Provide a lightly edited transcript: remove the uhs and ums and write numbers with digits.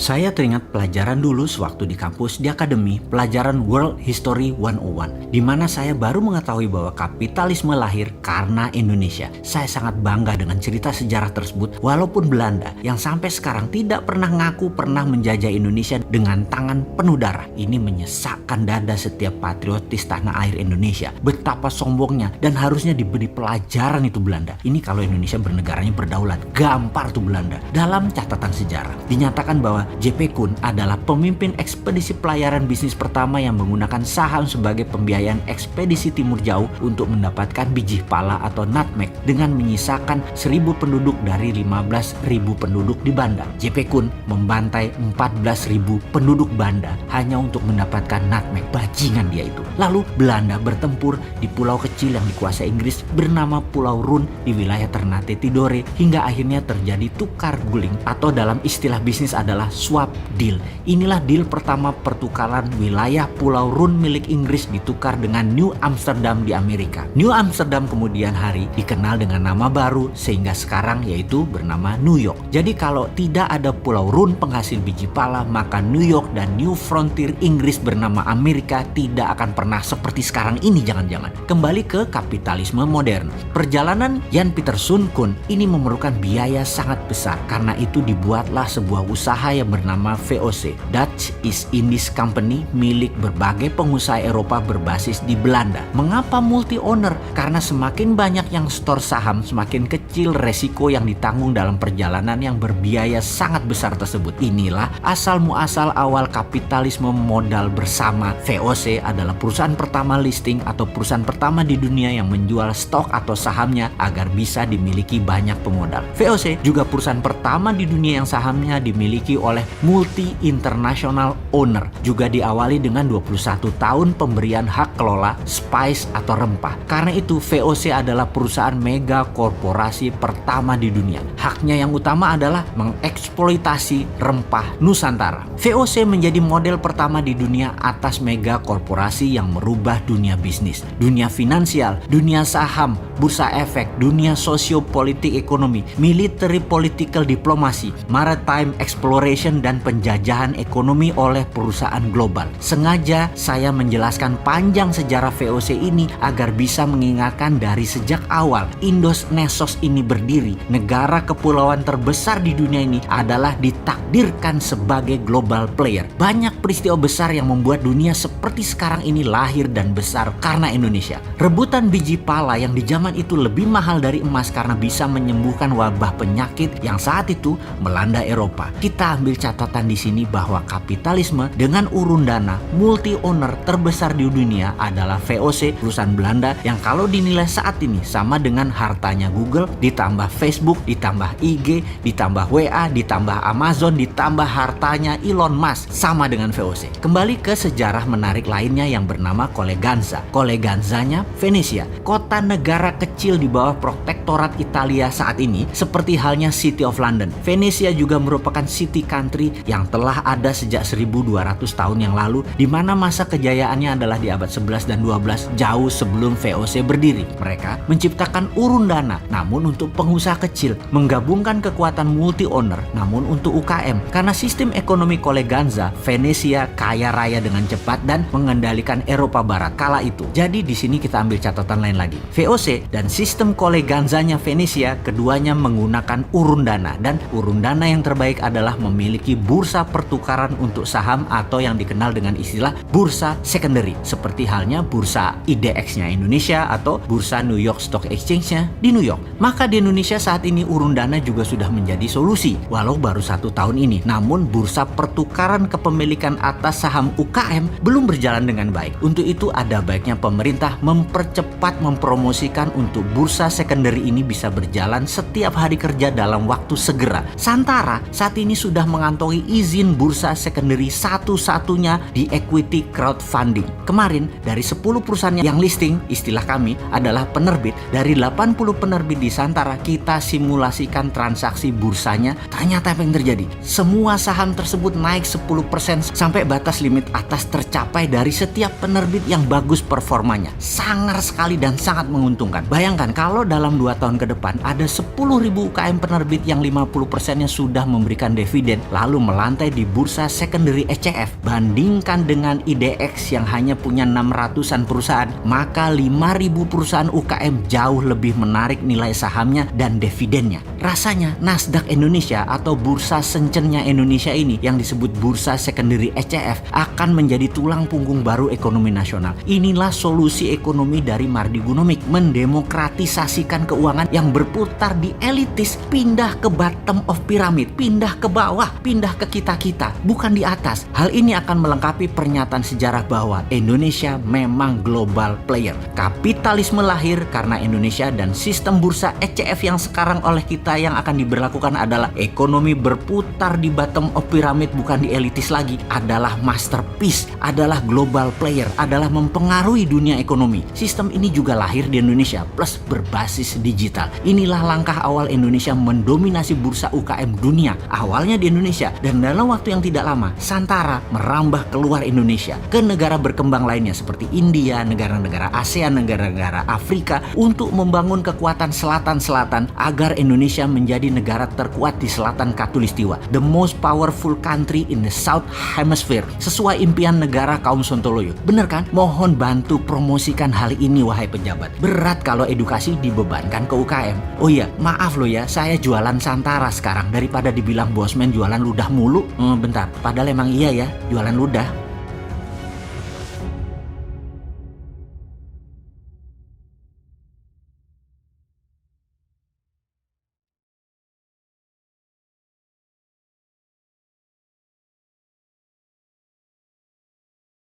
Saya teringat pelajaran dulu sewaktu di kampus di akademi, pelajaran World History 101, di mana saya baru mengetahui bahwa kapitalisme lahir karena Indonesia. Saya sangat bangga dengan cerita sejarah tersebut, walaupun Belanda yang sampai sekarang tidak pernah ngaku pernah menjajah Indonesia dengan tangan penuh darah. Ini menyesakkan dada setiap patriotis tanah air Indonesia. Betapa sombongnya dan harusnya diberi pelajaran itu Belanda. Ini kalau Indonesia bernegaranya berdaulat, gampar tuh Belanda. Dalam catatan sejarah, dinyatakan bahwa J.P. Kuhn adalah pemimpin ekspedisi pelayaran bisnis pertama yang menggunakan saham sebagai pembiayaan ekspedisi timur jauh untuk mendapatkan biji pala atau nutmeg dengan menyisakan 1.000 penduduk dari 15.000 penduduk di Banda. J.P. Kuhn membantai 14.000 penduduk Banda hanya untuk mendapatkan nutmeg. Bajingan dia itu. Lalu Belanda bertempur di pulau kecil yang dikuasai Inggris bernama Pulau Run di wilayah Ternate Tidore hingga akhirnya terjadi tukar guling atau dalam istilah bisnis adalah swap deal. Inilah deal pertama pertukaran wilayah Pulau Run milik Inggris ditukar dengan New Amsterdam di Amerika. New Amsterdam kemudian hari dikenal dengan nama baru sehingga sekarang yaitu bernama New York. Jadi kalau tidak ada Pulau Run penghasil biji pala, maka New York dan New Frontier Inggris bernama Amerika tidak akan pernah seperti sekarang ini jangan-jangan. Kembali ke kapitalisme modern. Perjalanan Jan Pieter Soen Kuhn ini memerlukan biaya sangat besar. Karena itu dibuatlah sebuah usaha yang bernama VOC, Dutch East Indies Company, milik berbagai pengusaha Eropa berbasis di Belanda. Mengapa multi owner? Karena semakin banyak yang store saham, semakin kecil resiko yang ditanggung dalam perjalanan yang berbiaya sangat besar tersebut. Inilah asal muasal awal kapitalisme modal bersama. VOC adalah perusahaan pertama listing atau perusahaan pertama di dunia yang menjual stok atau sahamnya agar bisa dimiliki banyak pemodal. VOC juga perusahaan pertama di dunia yang sahamnya dimiliki oleh multi international owner. Juga diawali dengan 21 tahun pemberian hak kelola spice atau rempah. Karena itu VOC adalah perusahaan mega korporasi pertama di dunia. Haknya yang utama adalah mengeksploitasi rempah Nusantara. VOC menjadi model pertama di dunia atas mega korporasi yang merubah dunia bisnis, dunia finansial, dunia saham, bursa efek, dunia sosiopolitik ekonomi, military political diplomasi, maritime exploration dan penjajahan ekonomi oleh perusahaan global. Sengaja saya menjelaskan panjang sejarah VOC ini agar bisa mengingatkan dari sejak awal Indonesia ini berdiri. Negara kepulauan terbesar di dunia ini adalah ditakdirkan sebagai global player. Banyak peristiwa besar yang membuat dunia seperti sekarang ini lahir dan besar karena Indonesia. Rebutan biji pala yang di zaman itu lebih mahal dari emas karena bisa menyembuhkan wabah penyakit yang saat itu melanda Eropa. Kita ambil catatan di sini bahwa kapitalisme dengan urun dana multi owner terbesar di dunia adalah VOC, perusahaan Belanda yang kalau dinilai saat ini sama dengan hartanya Google ditambah Facebook, ditambah IG, ditambah WA, ditambah Amazon, ditambah hartanya Elon Musk, sama dengan VOC. Kembali ke sejarah menarik lainnya yang bernama Coleganza. Coleganzanya Venesia, kota negara kecil di bawah protektorat Italia saat ini seperti halnya City of London. Venesia juga merupakan city country yang telah ada sejak 1200 tahun yang lalu, di mana masa kejayaannya adalah di abad 11 dan 12 jauh sebelum VOC berdiri. Mereka menciptakan urun dana namun untuk pengusaha kecil, menggabungkan kekuatan multi owner namun untuk UKM. Karena sistem ekonomi Coleganza, Venesia kaya raya dengan cepat dan mengendalikan Eropa Barat kala itu. Jadi di sini kita ambil catatan lain lagi. VOC dan sistem Coleganzanya Venesia keduanya menggunakan urun dana, dan urun dana yang terbaik adalah memiliki bursa pertukaran untuk saham atau yang dikenal dengan istilah bursa secondary, seperti halnya bursa IDX-nya Indonesia atau bursa New York Stock Exchange-nya di New York. Maka di Indonesia saat ini urun dana juga sudah menjadi solusi walau baru 1 tahun ini. Namun bursa pertukaran kepemilikan atas saham UKM belum berjalan dengan baik. Untuk itu ada baiknya pemerintah mempercepat mempromosikan untuk bursa secondary ini bisa berjalan setiap hari kerja dalam waktu segera. Santara saat ini sudah mengantongi izin bursa secondary satu-satunya di equity crowdfunding. Kemarin dari 10 perusahaan yang listing, istilah kami adalah penerbit, dari 80 penerbit di Santara kita simulasikan transaksi bursanya. Ternyata apa yang terjadi? Semua saham tersebut naik 10% sampai batas limit atas tercapai dari setiap penerbit yang bagus performanya. Sangar sekali dan sangat menguntungkan. Bayangkan kalau dalam 2 tahun ke depan ada 10.000 UKM penerbit yang 50%-nya sudah memberikan dividen, lalu melantai di bursa secondary ECF. Bandingkan dengan IDX yang hanya punya 600-an perusahaan, maka 5.000 perusahaan UKM jauh lebih menarik nilai sahamnya dan dividennya. Rasanya Nasdaq Indonesia atau bursa sencennya Indonesia ini yang disebut bursa secondary ECF akan menjadi tulang punggung baru ekonomi nasional. Inilah solusi ekonomi dari Mardi Gunomik, mendemokratisasikan keuangan yang berputar di elitis, pindah ke bottom of pyramid, pindah ke bawah, pindah ke kita-kita, bukan di atas. Hal ini akan melengkapi pernyataan sejarah bahwa Indonesia memang global player. Kapitalisme lahir karena Indonesia dan sistem bursa ECF yang sekarang oleh kita yang akan diberlakukan adalah ekonomi berputar di bottom of pyramid, bukan di elitis lagi, adalah masterpiece, adalah global player, adalah mempengaruhi dunia ekonomi. Sistem ini juga lahir di Indonesia plus berbasis digital. Inilah langkah awal Indonesia mendominasi bursa UKM dunia. Awalnya di Indonesia dan dalam waktu yang tidak lama Santara merambah keluar Indonesia ke negara berkembang lainnya seperti India, negara-negara ASEAN, negara-negara Afrika untuk membangun kekuatan selatan-selatan agar Indonesia menjadi negara terkuat di selatan Katulistiwa, the most powerful country in the South Hemisphere, sesuai impian negara kaum Sontoloyo. Bener kan? Mohon bantu promosikan hal ini wahai pejabat. Berat kalau edukasi dibebankan ke UKM. Oh iya, maaf loh ya, saya jualan Santara sekarang daripada dibilang bosman jualan ludah mulu. Bentar, padahal emang iya ya, jualan ludah.